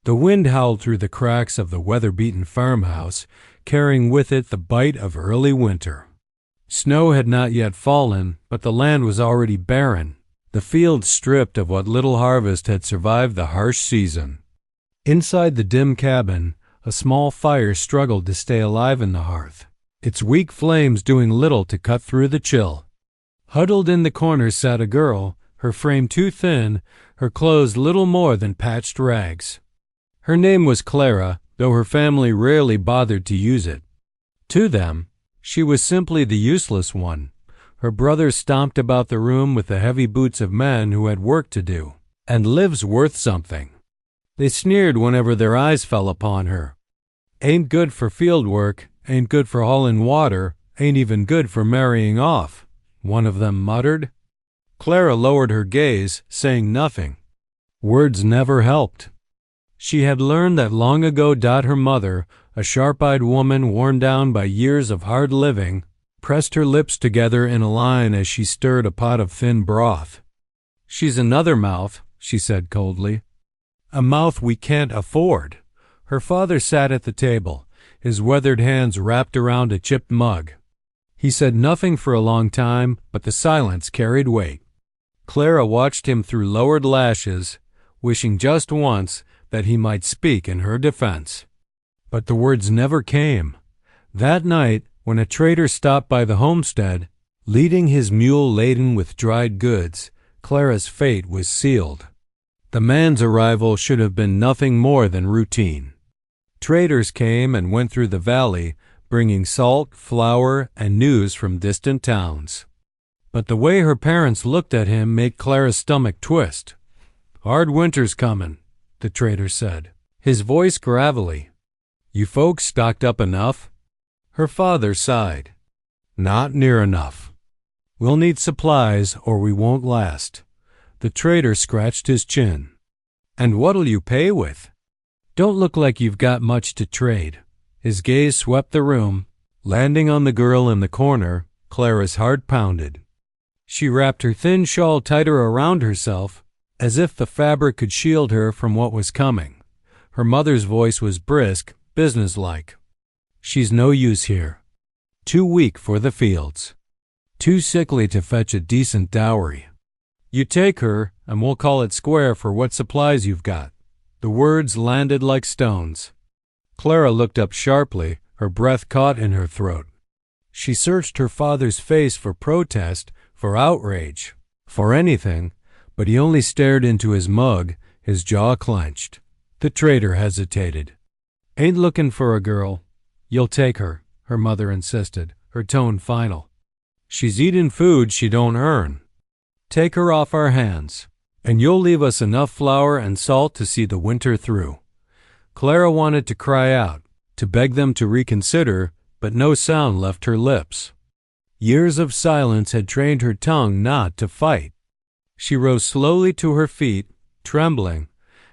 The wind howled through the cracks of the weather-beaten farmhouse, carrying with it the bite of early winter. Snow had not yet fallen, but the land was already barren, the fields stripped of what little harvest had survived the harsh season. Inside the dim cabin, a small fire struggled to stay alive in the hearth, its weak flames doing little to cut through the chill. Huddled in the corner sat a girl, her frame too thin, her clothes little more than patched rags. Her name was Clara, though her family rarely bothered to use it. To them, she was simply the useless one. Her brothers stomped about the room with the heavy boots of men who had work to do, and lives worth something. They sneered whenever their eyes fell upon her. Ain't good for field work, ain't good for hauling water, ain't even good for marrying off, one of them muttered. Clara lowered her gaze, saying nothing. Words never helped. She had learned that long ago. Her mother, a sharp-eyed woman worn down by years of hard living, pressed her lips together in a line as she stirred a pot of thin broth. She's another mouth, she said coldly. A mouth we can't afford. Her father sat at the table, his weathered hands wrapped around a chipped mug. He said nothing for a long time, but the silence carried weight. Clara watched him through lowered lashes, wishing just once that he might speak in her defense. But the words never came. That night, when a trader stopped by the homestead, leading his mule laden with dried goods, Clara's fate was sealed. The man's arrival should have been nothing more than routine. Traders came and went through the valley, bringing salt, flour, and news from distant towns. But the way her parents looked at him made Clara's stomach twist. "Hard winter's comin'," the trader said, his voice gravelly. "You folks stocked up enough?" Her father sighed. "Not near enough. We'll need supplies or we won't last." The trader scratched his chin. "And what'll you pay with?" "Don't look like you've got much to trade." His gaze swept the room, landing on the girl in the corner. Clara's heart pounded. She wrapped her thin shawl tighter around herself, as if the fabric could shield her from what was coming. Her mother's voice was brisk, businesslike. "She's no use here. Too weak for the fields. Too sickly to fetch a decent dowry. You take her, and we'll call it square for what supplies you've got." The words landed like stones. Clara looked up sharply, her breath caught in her throat. She searched her father's face for protest, for outrage, for anything, but he only stared into his mug, his jaw clenched. The trader hesitated. "Ain't looking for a girl. You'll take her," her mother insisted, her tone final. "She's eatin' food she don't earn. Take her off our hands, and you'll leave us enough flour and salt to see the winter through." Clara wanted to cry out, to beg them to reconsider, but no sound left her lips. Years of silence had trained her tongue not to fight. She rose slowly to her feet, trembling,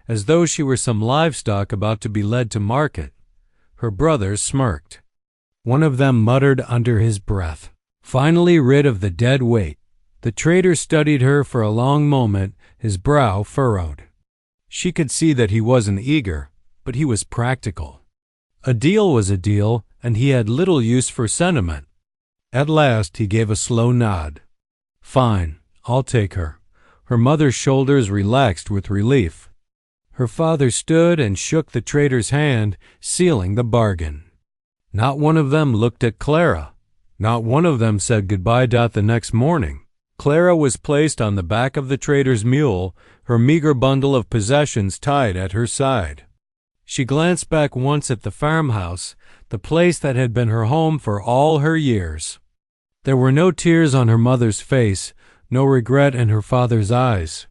as though she were some livestock about to be led to market. Her brothers smirked. One of them muttered under his breath. Finally rid of the dead weight, the trader studied her for a long moment, his brow furrowed. She could see that he wasn't eager, but he was practical. A deal was a deal, and he had little use for sentiment. At last he gave a slow nod. "Fine, I'll take her." Her mother's shoulders relaxed with relief. Her father stood and shook the trader's hand, sealing the bargain. Not one of them looked at Clara. Not one of them said goodbye. The next morning, Clara was placed on the back of the trader's mule, her meager bundle of possessions tied at her side. She glanced back once at the farmhouse, the place that had been her home for all her years. There were no tears on her mother's face, no regret in her father's eyes.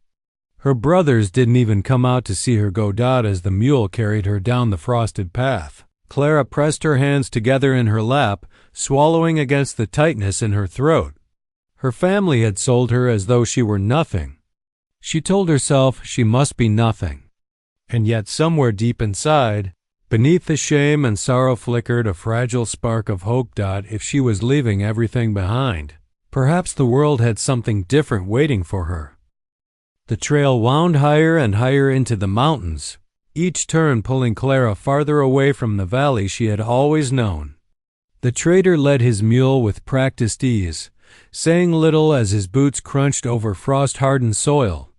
Her brothers didn't even come out to see her go as the mule carried her down the frosted path. Clara pressed her hands together in her lap, swallowing against the tightness in her throat. Her family had sold her as though she were nothing. She told herself she must be nothing. And yet somewhere deep inside, beneath the shame and sorrow flickered a fragile spark of hope. If she was leaving everything behind, perhaps the world had something different waiting for her. The trail wound higher and higher into the mountains, each turn pulling Clara farther away from the valley she had always known. The trader led his mule with practiced ease, saying little as his boots crunched over frost-hardened soil.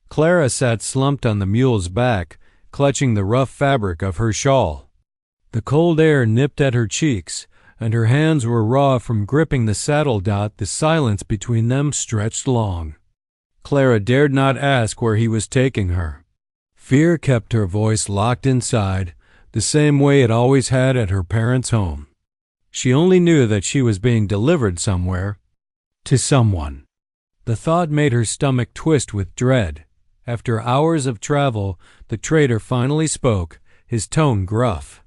Clara sat slumped on the mule's back, clutching the rough fabric of her shawl. The cold air nipped at her cheeks, and her hands were raw from gripping the saddle. The silence between them stretched long. Clara dared not ask where he was taking her. Fear kept her voice locked inside, the same way it always had at her parents' home. She only knew that she was being delivered somewhere, to someone. The thought made her stomach twist with dread. After hours of travel, the trader finally spoke, his tone gruff.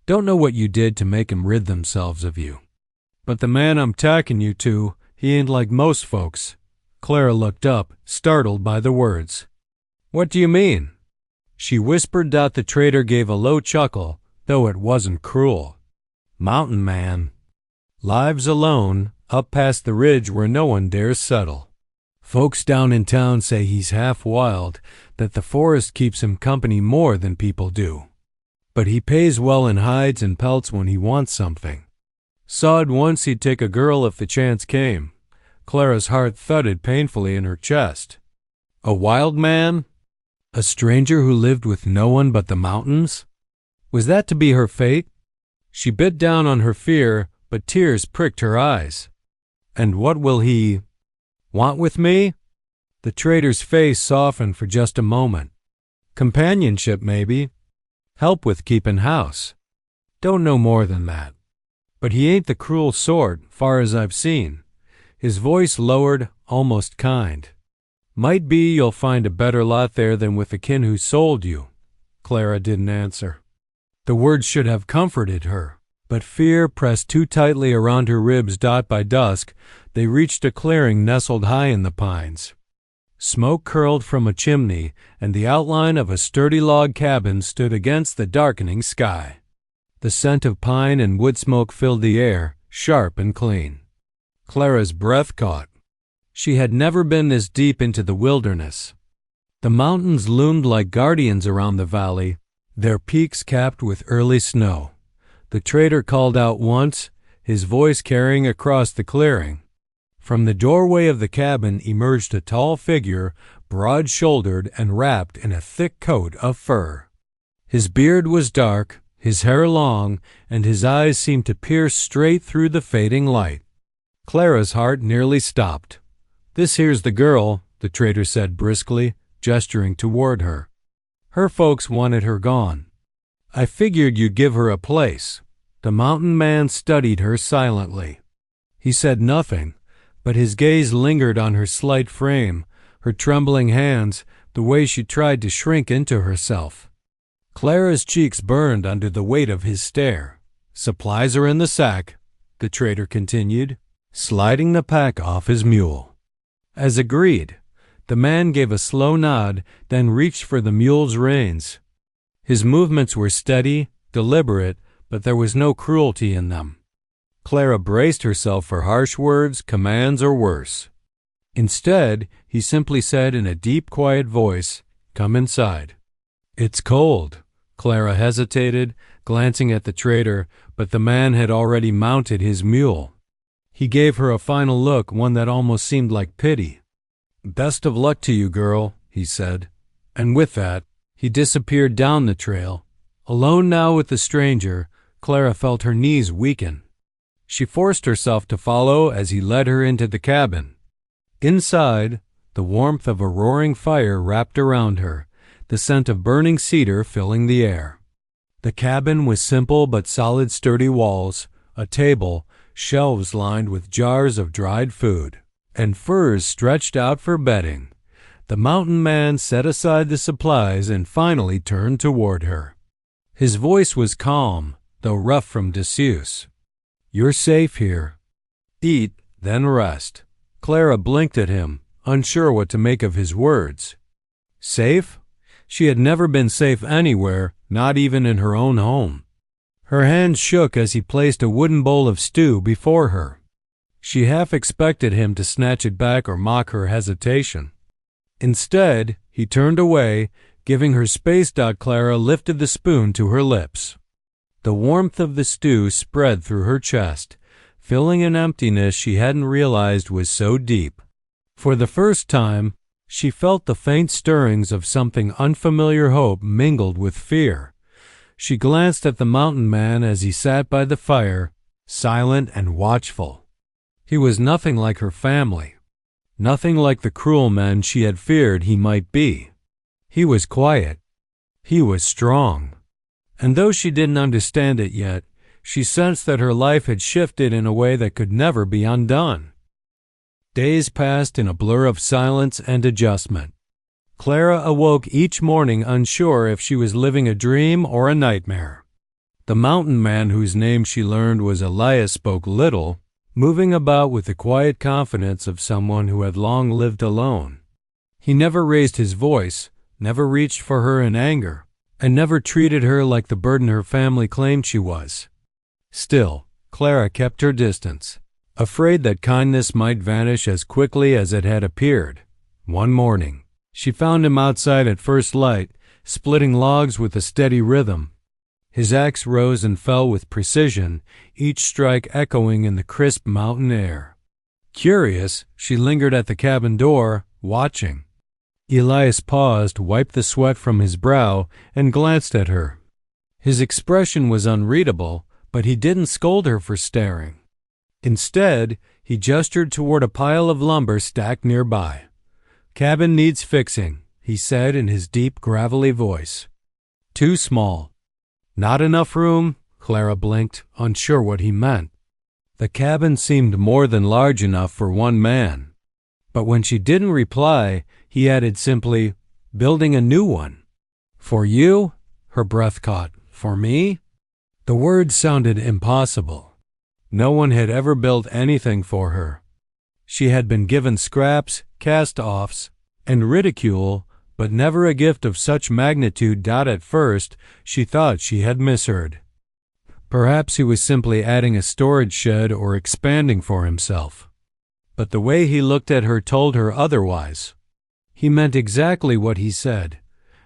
"Don't know what you did to make 'em rid themselves of you. But the man I'm tacking you to, he ain't like most folks." Clara looked up, startled by the words. "What do you mean?" She whispered. The trader gave a low chuckle, though it wasn't cruel. "Mountain man. Lives alone, up past the ridge where no one dares settle. Folks down in town say he's half wild, that the forest keeps him company more than people do. But he pays well in hides and pelts when he wants something. Sawed once he'd take a girl if the chance came." Clara's heart thudded painfully in her chest. A wild man? A stranger who lived with no one but the mountains? Was that to be her fate? She bit down on her fear, but tears pricked her eyes. "And what will he want with me?" The trader's face softened for just a moment. "Companionship, maybe. Help with keeping house. Don't know more than that. But he ain't the cruel sort, far as I've seen." His voice lowered, almost kind. "Might be you'll find a better lot there than with the kin who sold you." Clara didn't answer. The words should have comforted her, but fear pressed too tightly around her ribs. By dusk, they reached a clearing nestled high in the pines. Smoke curled from a chimney, and the outline of a sturdy log cabin stood against the darkening sky. The scent of pine and wood smoke filled the air, sharp and clean. Clara's breath caught. She had never been this deep into the wilderness. The mountains loomed like guardians around the valley, their peaks capped with early snow. The trader called out once, his voice carrying across the clearing. From the doorway of the cabin emerged a tall figure, broad-shouldered and wrapped in a thick coat of fur. His beard was dark, his hair long, and his eyes seemed to pierce straight through the fading light. Clara's heart nearly stopped. "This here's the girl," the trader said briskly, gesturing toward her. "Her folks wanted her gone. I figured you'd give her a place." The mountain man studied her silently. He said nothing, but his gaze lingered on her slight frame, her trembling hands, the way she tried to shrink into herself. Clara's cheeks burned under the weight of his stare. "Supplies are in the sack," the trader continued, sliding the pack off his mule. As agreed, the man gave a slow nod, then reached for the mule's reins. His movements were steady, deliberate, but there was no cruelty in them. Clara braced herself for harsh words, commands, or worse. Instead, he simply said in a deep, quiet voice, "Come inside." "It's cold." Clara hesitated, glancing at the trader, but the man had already mounted his mule. He gave her a final look, one that almost seemed like pity. "Best of luck to you, girl," he said. And with that, he disappeared down the trail. Alone now with the stranger, Clara felt her knees weaken. She forced herself to follow as he led her into the cabin. Inside, the warmth of a roaring fire wrapped around her, the scent of burning cedar filling the air. The cabin was simple but solid, sturdy walls, a table, shelves lined with jars of dried food, and furs stretched out for bedding. The mountain man set aside the supplies and finally turned toward her. His voice was calm, though rough from disuse. "You're safe here. Eat, then rest." Clara blinked at him, unsure what to make of his words. Safe? She had never been safe anywhere, not even in her own home. Her hands shook as he placed a wooden bowl of stew before her. She half expected him to snatch it back or mock her hesitation. Instead, he turned away, Giving her space, Clara lifted the spoon to her lips. The warmth of the stew spread through her chest, filling an emptiness she hadn't realized was so deep. For the first time, she felt the faint stirrings of something unfamiliar hope mingled with fear. She glanced at the mountain man as he sat by the fire, silent and watchful. He was nothing like her family, nothing like the cruel men she had feared he might be. He was quiet. He was strong. And though she didn't understand it yet, she sensed that her life had shifted in a way that could never be undone. Days passed in a blur of silence and adjustment. Clara awoke each morning unsure if she was living a dream or a nightmare. The mountain man, whose name she learned was Elias, spoke little, moving about with the quiet confidence of someone who had long lived alone. He never raised his voice, never reached for her in anger, and never treated her like the burden her family claimed she was. Still, Clara kept her distance, afraid that kindness might vanish as quickly as it had appeared. One morning, she found him outside at first light, splitting logs with a steady rhythm. His axe rose and fell with precision, each strike echoing in the crisp mountain air. Curious, she lingered at the cabin door, watching. Elias paused, wiped the sweat from his brow, and glanced at her. His expression was unreadable, but he didn't scold her for staring. Instead, he gestured toward a pile of lumber stacked nearby. "Cabin needs fixing," he said in his deep, gravelly voice. "Too small." "Not enough room?" Clara blinked, unsure what he meant. The cabin seemed more than large enough for one man. But when she didn't reply, he added simply, "Building a new one." "For you?" Her breath caught. "For me?" The words sounded impossible. No one had ever built anything for her. She had been given scraps, cast-offs, and ridicule, but never a gift of such magnitude. At first, she thought she had misheard. Perhaps he was simply adding a storage shed or expanding for himself. But the way he looked at her told her otherwise. He meant exactly what he said.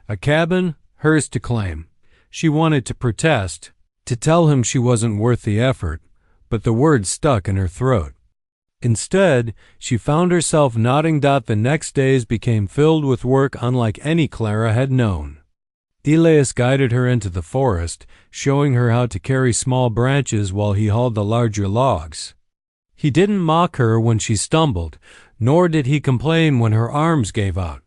A cabin, hers to claim. She wanted to protest, to tell him she wasn't worth the effort, but the words stuck in her throat. Instead, she found herself nodding. The next days became filled with work unlike any Clara had known. Elias guided her into the forest, showing her how to carry small branches while he hauled the larger logs. He didn't mock her when she stumbled, nor did he complain when her arms gave out.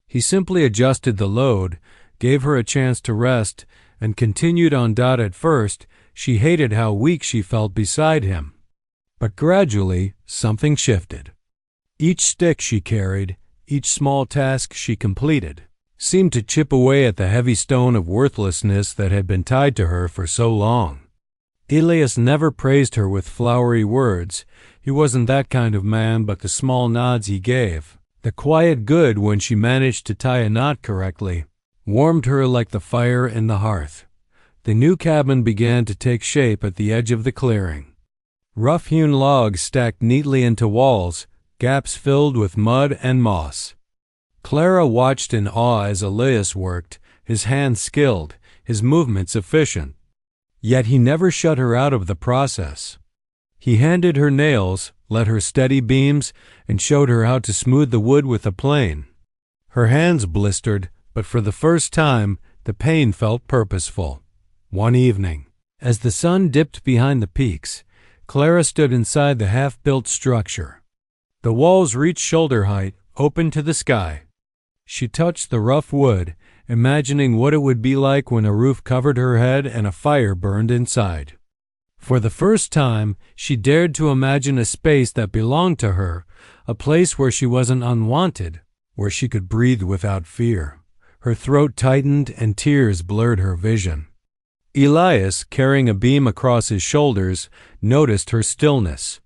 He simply adjusted the load, gave her a chance to rest, and continued on. At first, she hated how weak she felt beside him. But gradually, something shifted. Each stick she carried, each small task she completed, seemed to chip away at the heavy stone of worthlessness that had been tied to her for so long. Elias never praised her with flowery words. He wasn't that kind of man, but the small nods he gave, the quiet good when she managed to tie a knot correctly, warmed her like the fire in the hearth. The new cabin began to take shape at the edge of the clearing. Rough-hewn logs stacked neatly into walls, gaps filled with mud and moss. Clara watched in awe as Elias worked, his hands skilled, his movements efficient. Yet he never shut her out of the process. He handed her nails, let her steady beams, and showed her how to smooth the wood with a plane. Her hands blistered, but for the first time, the pain felt purposeful. One evening, as the sun dipped behind the peaks, Clara stood inside the half-built structure. The walls reached shoulder height, open to the sky. She touched the rough wood, imagining what it would be like when a roof covered her head and a fire burned inside. For the first time, she dared to imagine a space that belonged to her, a place where she wasn't unwanted, where she could breathe without fear. Her throat tightened and tears blurred her vision. Elias, carrying a beam across his shoulders, noticed her stillness.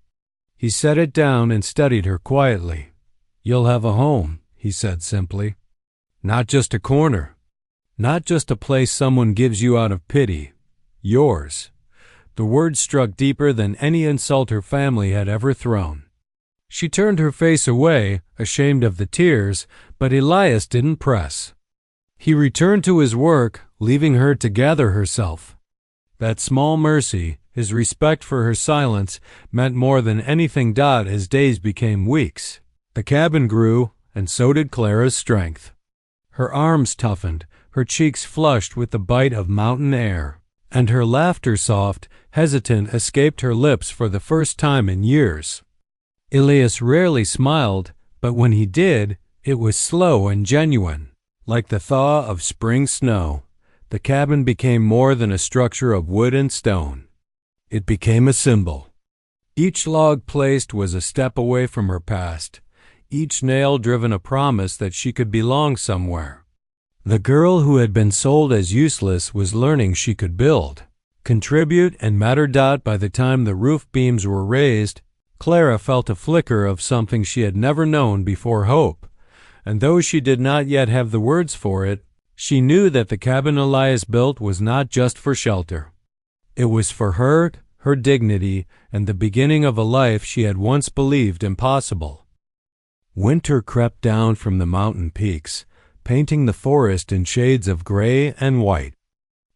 He set it down and studied her quietly. "You'll have a home," he said simply. "Not just a corner. Not just a place someone gives you out of pity. Yours." The words struck deeper than any insult her family had ever thrown. She turned her face away, ashamed of the tears, but Elias didn't press. He returned to his work, leaving her to gather herself. That small mercy, his respect for her silence, meant more than anything. As days became weeks, the cabin grew, and so did Clara's strength. Her arms toughened, her cheeks flushed with the bite of mountain air, and her laughter, soft, hesitant, escaped her lips for the first time in years. Elias rarely smiled, but when he did, it was slow and genuine. Like the thaw of spring snow, the cabin became more than a structure of wood and stone. It became a symbol. Each log placed was a step away from her past, each nail driven a promise that she could belong somewhere. The girl who had been sold as useless was learning she could build, contribute, and matter. By the time the roof beams were raised, Clara felt a flicker of something she had never known before: hope. And though she did not yet have the words for it, she knew that the cabin Elias built was not just for shelter. It was for her, her dignity, and the beginning of a life she had once believed impossible. Winter crept down from the mountain peaks, painting the forest in shades of gray and white.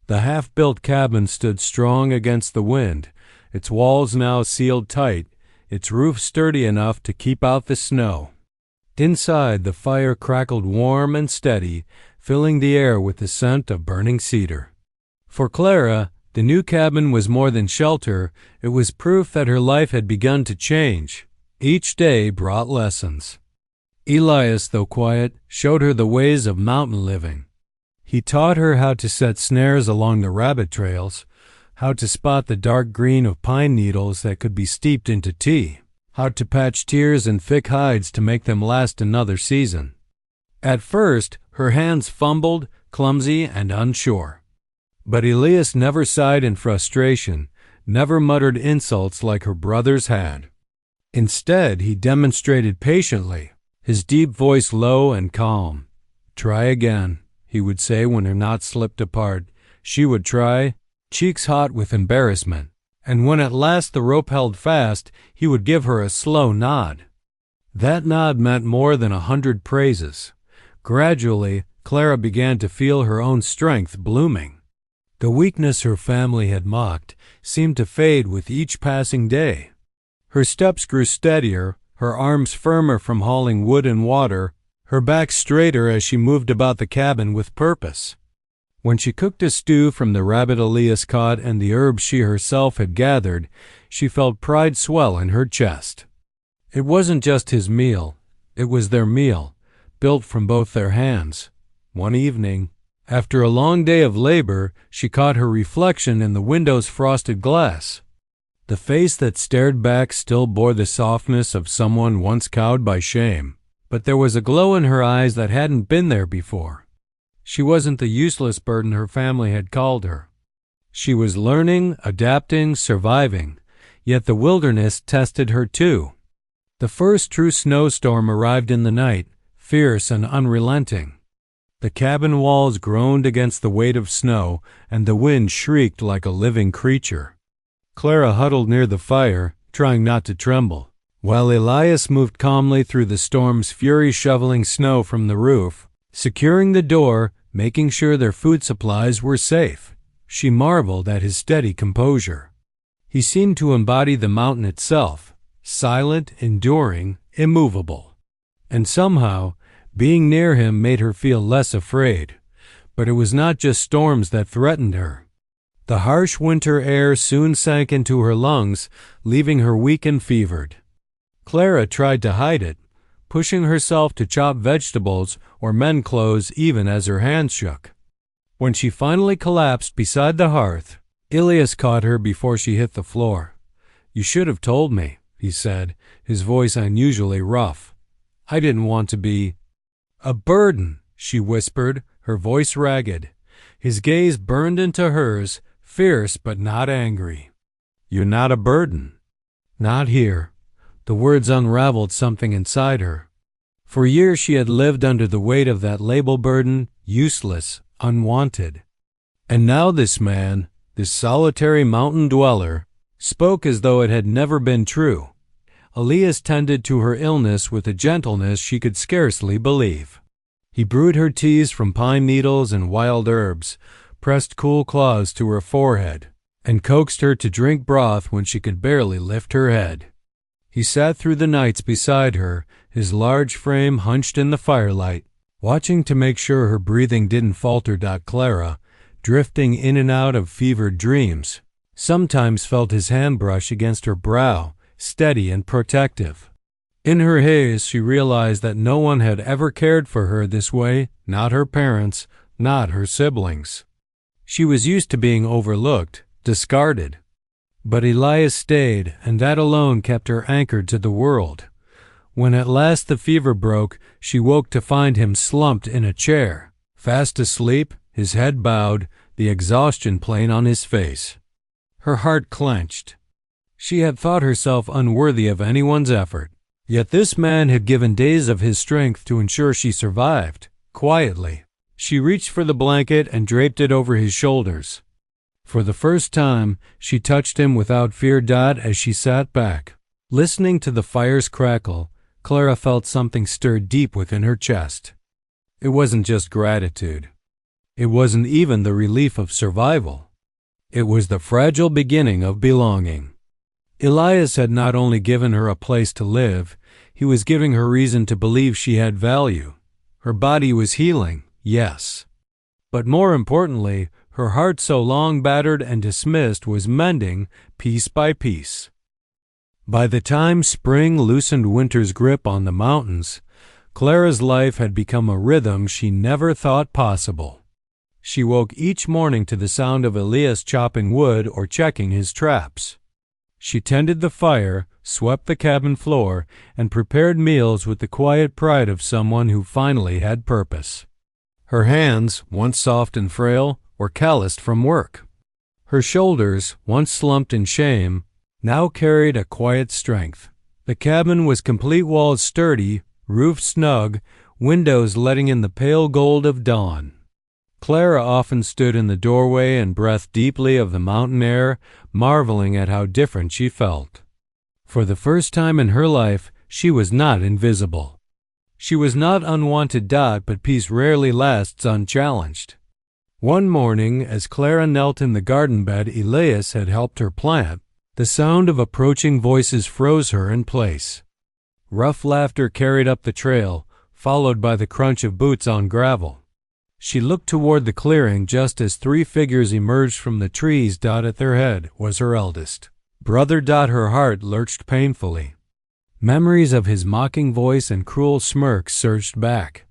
The half-built cabin stood strong against the wind, its walls now sealed tight, its roof sturdy enough to keep out the snow. Inside, the fire crackled warm and steady, filling the air with the scent of burning cedar. For Clara, the new cabin was more than shelter. It was proof that her life had begun to change. Each day brought lessons. Elias, though quiet, showed her the ways of mountain living. He taught her how to set snares along the rabbit trails, how to spot the dark green of pine needles that could be steeped into tea, how to patch tears in thick hides to make them last another season. At first, her hands fumbled, clumsy and unsure. But Elias never sighed in frustration, never muttered insults like her brothers had. Instead, he demonstrated patiently, his deep voice low and calm. "Try again," he would say when her knots slipped apart. She would try, cheeks hot with embarrassment. And when at last the rope held fast, he would give her a slow nod. That nod meant more than 100 praises. Gradually, Clara began to feel her own strength blooming. The weakness her family had mocked seemed to fade with each passing day. Her steps grew steadier, her arms firmer from hauling wood and water, her back straighter as she moved about the cabin with purpose. When she cooked a stew from the rabbit Elias caught and the herbs she herself had gathered, she felt pride swell in her chest. It wasn't just his meal, it was their meal, built from both their hands. One evening, after a long day of labor, she caught her reflection in the window's frosted glass. The face that stared back still bore the softness of someone once cowed by shame, but there was a glow in her eyes that hadn't been there before. She wasn't the useless burden her family had called her. She was learning, adapting, surviving, yet the wilderness tested her too. The first true snowstorm arrived in the night, fierce and unrelenting. The cabin walls groaned against the weight of snow, and the wind shrieked like a living creature. Clara huddled near the fire, trying not to tremble, while Elias moved calmly through the storm's fury, shoveling snow from the roof, securing the door, making sure their food supplies were safe. She marveled at his steady composure. He seemed to embody the mountain itself, silent, enduring, immovable. And somehow, being near him made her feel less afraid. But it was not just storms that threatened her. The harsh winter air soon sank into her lungs, leaving her weak and fevered. Clara tried to hide it, pushing herself to chop vegetables or mend clothes even as her hands shook. When she finally collapsed beside the hearth, Elias caught her before she hit the floor. "You should have told me," he said, his voice unusually rough. "I didn't want to be—" "A burden," she whispered, her voice ragged. His gaze burned into hers, fierce but not angry. "You're not a burden." "Not here." The words unraveled something inside her. For years she had lived under the weight of that label burden, useless, unwanted. And now this man, this solitary mountain dweller, spoke as though it had never been true. Elias tended to her illness with a gentleness she could scarcely believe. He brewed her teas from pine needles and wild herbs, pressed cool claws to her forehead, and coaxed her to drink broth when she could barely lift her head. He sat through the nights beside her, his large frame hunched in the firelight, watching to make sure her breathing didn't falter. Clara, drifting in and out of fevered dreams, sometimes felt his hand brush against her brow, steady and protective. In her haze, she realized that no one had ever cared for her this way, not her parents, not her siblings. She was used to being overlooked, discarded. But Elias stayed, and that alone kept her anchored to the world. When at last the fever broke, she woke to find him slumped in a chair, fast asleep, his head bowed, the exhaustion plain on his face. Her heart clenched. She had thought herself unworthy of anyone's effort. Yet this man had given days of his strength to ensure she survived. Quietly, she reached for the blanket and draped it over his shoulders. For the first time, she touched him without fear. As she sat back, listening to the fire's crackle, Clara felt something stir deep within her chest. It wasn't just gratitude. It wasn't even the relief of survival. It was the fragile beginning of belonging. Elias had not only given her a place to live, he was giving her reason to believe she had value. Her body was healing, yes. But more importantly, her heart, so long battered and dismissed, was mending piece by piece. By the time spring loosened winter's grip on the mountains, Clara's life had become a rhythm she never thought possible. She woke each morning to the sound of Elias chopping wood or checking his traps. She tended the fire, swept the cabin floor, and prepared meals with the quiet pride of someone who finally had purpose. Her hands, once soft and frail, were calloused from work. Her shoulders, once slumped in shame, now carried a quiet strength. The cabin was complete, walls sturdy, roof snug, windows letting in the pale gold of dawn. Clara often stood in the doorway and breathed deeply of the mountain air, marveling at how different she felt. For the first time in her life, she was not invisible. She was not unwanted. But peace rarely lasts unchallenged. One morning, as Clara knelt in the garden bed Elias had helped her plant, the sound of approaching voices froze her in place. Rough laughter carried up the trail, followed by the crunch of boots on gravel. She looked toward the clearing just as three figures emerged from the trees. At their head was her eldest brother. Her heart lurched painfully. Memories of his mocking voice and cruel smirk surged back.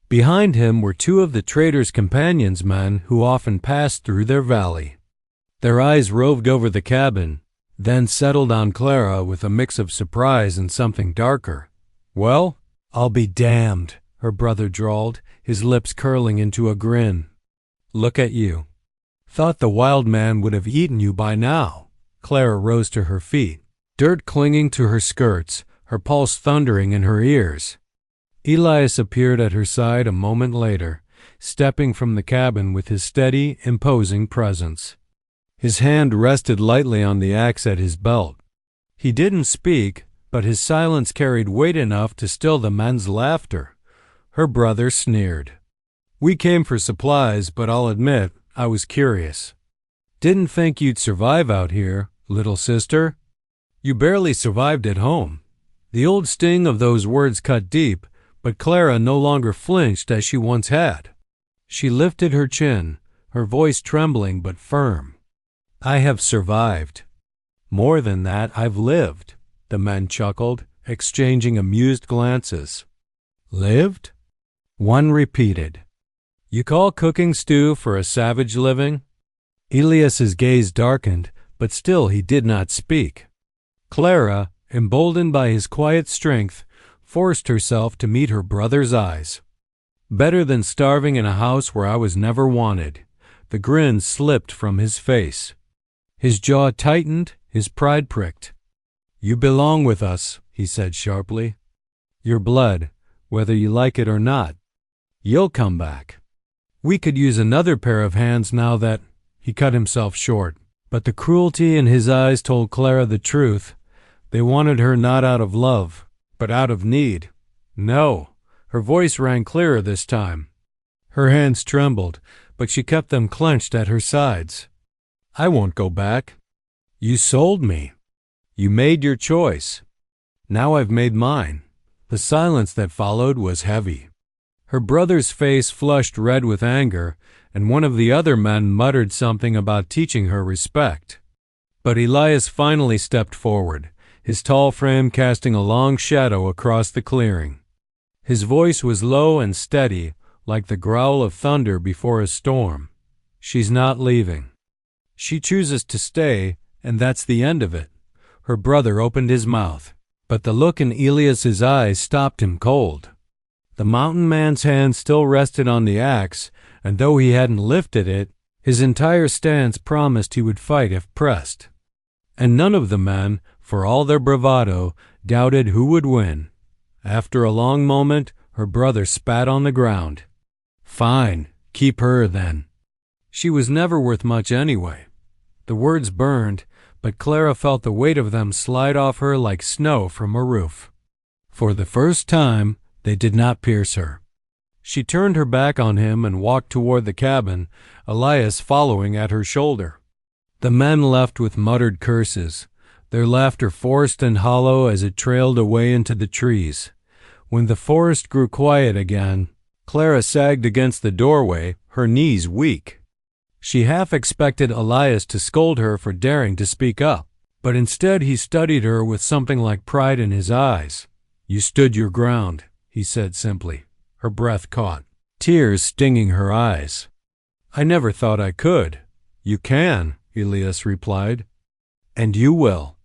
Behind him were two of the trader's companions, men who often passed through their valley. Their eyes roved over the cabin, then settled on Clara with a mix of surprise and something darker. "Well, I'll be damned," her brother drawled, his lips curling into a grin. "Look at you. Thought the wild man would have eaten you by now." Clara rose to her feet, dirt clinging to her skirts, her pulse thundering in her ears. Elias appeared at her side a moment later, stepping from the cabin with his steady, imposing presence. His hand rested lightly on the axe at his belt. He didn't speak, but his silence carried weight enough to still the men's laughter. Her brother sneered. "We came for supplies, but I'll admit I was curious. Didn't think you'd survive out here, little sister. You barely survived at home." The old sting of those words cut deep, but Clara no longer flinched as she once had. She lifted her chin, her voice trembling but firm. "I have survived. More than that, I've lived." The men chuckled, exchanging amused glances. "Lived?" One repeated. "You call cooking stew for a savage living?" Elias's gaze darkened, but still he did not speak. Clara, emboldened by his quiet strength, forced herself to meet her brother's eyes. "Better than starving in a house where I was never wanted." The grin slipped from his face. His jaw tightened, his pride pricked. "You belong with us," he said sharply. "Your blood, whether you like it or not. You'll come back. We could use another pair of hands now that—" He cut himself short, but the cruelty in his eyes told Clara the truth. They wanted her not out of love, but out of need. No, Her voice rang clearer this time. Her hands trembled, but she kept them clenched at her sides. I won't go back. You sold me. You made your choice. Now I've made mine. The silence that followed was heavy. Her brother's face flushed red with anger, and one of the other men muttered something about teaching her respect. But Elias finally stepped forward, his tall frame casting a long shadow across the clearing. His voice was low and steady, like the growl of thunder before a storm. She's not leaving. She chooses to stay, and that's the end of it. Her brother opened his mouth, but the look in Elias's eyes stopped him cold. The mountain man's hand still rested on the axe, and though he hadn't lifted it, his entire stance promised he would fight if pressed. And none of the men, for all their bravado, doubted who would win. After a long moment, her brother spat on the ground. Fine, keep her then. She was never worth much anyway. The words burned, but Clara felt the weight of them slide off her like snow from a roof. For the first time, they did not pierce her. She turned her back on him and walked toward the cabin, Elias following at her shoulder. The men left with muttered curses, their laughter forced and hollow as it trailed away into the trees. When the forest grew quiet again, Clara sagged against the doorway, her knees weak. She half expected Elias to scold her for daring to speak up, but instead he studied her with something like pride in his eyes. You stood your ground, he said simply. Her breath caught, tears stinging her eyes. I never thought I could. You can, Elias replied. And you will.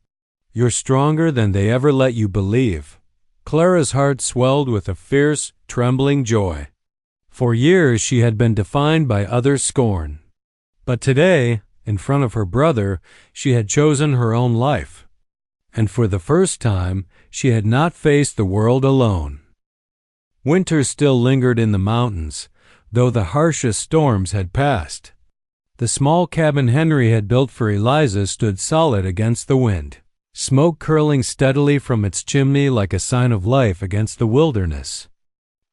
You're stronger than they ever let you believe. Clara's heart swelled with a fierce, trembling joy. For years she had been defined by others' scorn. But today, in front of her brother, she had chosen her own life. And for the first time, she had not faced the world alone. Winter still lingered in the mountains, though the harshest storms had passed. The small cabin Henry had built for Eliza stood solid against the wind, smoke curling steadily from its chimney like a sign of life against the wilderness.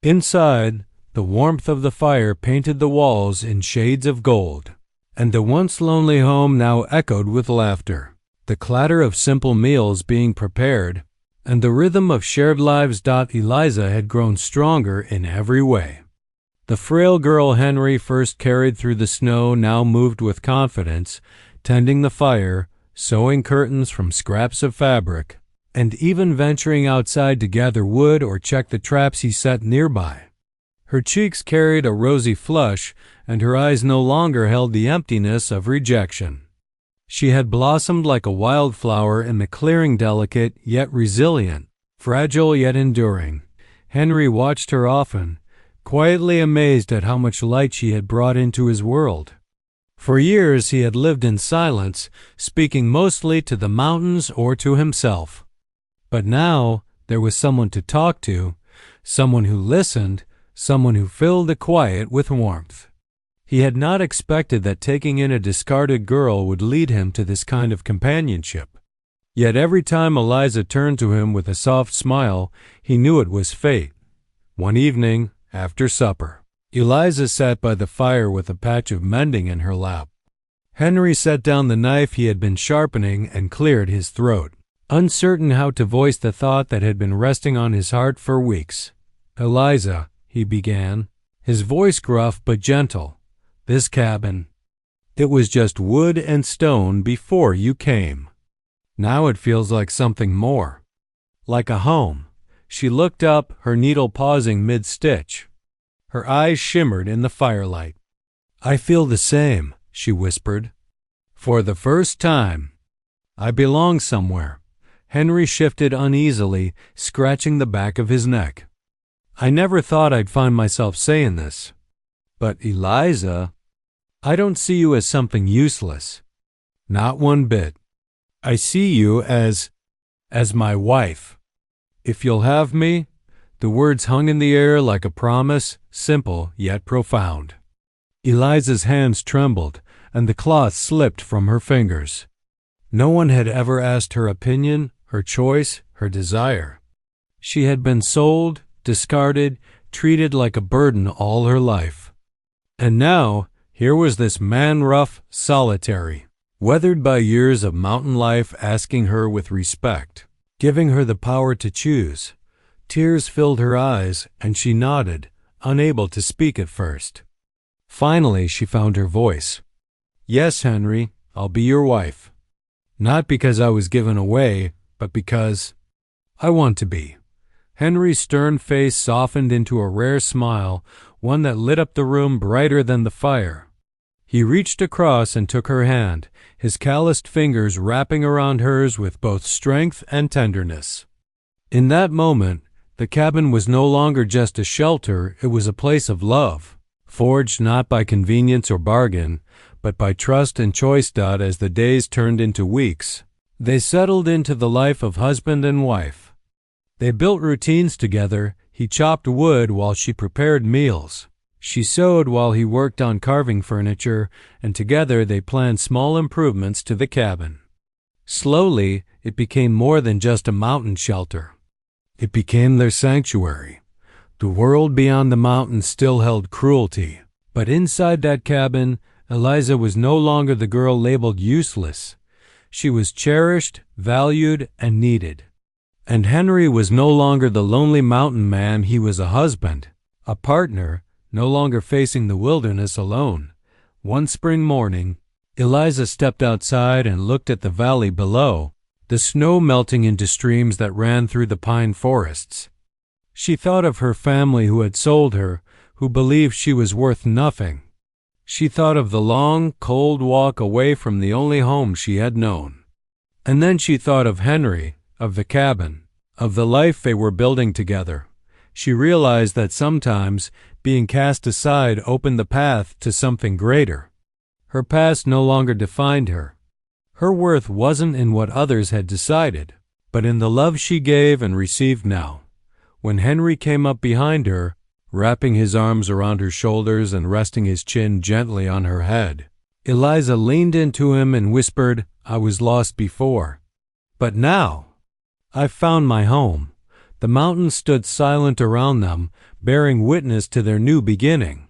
Inside, the warmth of the fire painted the walls in shades of gold, and the once lonely home now echoed with laughter, the clatter of simple meals being prepared, and the rhythm of shared lives. Eliza had grown stronger in every way. The frail girl Henry first carried through the snow now moved with confidence, tending the fire, sewing curtains from scraps of fabric, and even venturing outside to gather wood or check the traps he set nearby. Her cheeks carried a rosy flush, and her eyes no longer held the emptiness of rejection. She had blossomed like a wildflower in the clearing, delicate yet resilient, fragile yet enduring. Henry watched her often, quietly amazed at how much light she had brought into his world. For years he had lived in silence, speaking mostly to the mountains or to himself. But now there was someone to talk to, someone who listened, someone who filled the quiet with warmth. He had not expected that taking in a discarded girl would lead him to this kind of companionship. Yet every time Eliza turned to him with a soft smile, he knew it was fate. One evening, after supper, Eliza sat by the fire with a patch of mending in her lap. Henry set down the knife he had been sharpening and cleared his throat, uncertain how to voice the thought that had been resting on his heart for weeks. Eliza, he began, his voice gruff but gentle. This cabin, it was just wood and stone before you came. Now it feels like something more. Like a home. She looked up, her needle pausing mid-stitch. Her eyes shimmered in the firelight. I feel the same, she whispered. For the first time. I belong somewhere. Henry shifted uneasily, scratching the back of his neck. I never thought I'd find myself saying this. But Eliza, I don't see you as something useless. Not one bit. I see you as my wife. If you'll have me, the words hung in the air like a promise, simple yet profound. Eliza's hands trembled, and the cloth slipped from her fingers. No one had ever asked her opinion, her choice, her desire. She had been sold, discarded, treated like a burden all her life. And now, here was this man rough, solitary, weathered by years of mountain life, asking her with respect, giving her the power to choose. Tears filled her eyes, and she nodded, unable to speak at first. Finally, she found her voice. "Yes, Henry, I'll be your wife. Not because I was given away, but because I want to be." Henry's stern face softened into a rare smile, one that lit up the room brighter than the fire. He reached across and took her hand, his calloused fingers wrapping around hers with both strength and tenderness. In that moment, the cabin was no longer just a shelter, it was a place of love, forged not by convenience or bargain, but by trust and choice. As the days turned into weeks, they settled into the life of husband and wife. They built routines together. He chopped wood while she prepared meals. She sewed while he worked on carving furniture, and together they planned small improvements to the cabin. Slowly, it became more than just a mountain shelter. It became their sanctuary. The world beyond the mountains still held cruelty, but inside that cabin, Eliza was no longer the girl labeled useless. She was cherished, valued, and needed. And Henry was no longer the lonely mountain man, he was a husband, a partner, no longer facing the wilderness alone. One spring morning, Eliza stepped outside and looked at the valley below, the snow melting into streams that ran through the pine forests. She thought of her family who had sold her, who believed she was worth nothing. She thought of the long, cold walk away from the only home she had known. And then she thought of Henry, of the cabin, of the life they were building together. She realized that sometimes being cast aside opened the path to something greater. Her past no longer defined her. Her worth wasn't in what others had decided, but in the love she gave and received now. When Henry came up behind her, wrapping his arms around her shoulders and resting his chin gently on her head, Eliza leaned into him and whispered, "I was lost before, but now I've found my home." The mountains stood silent around them, bearing witness to their new beginning.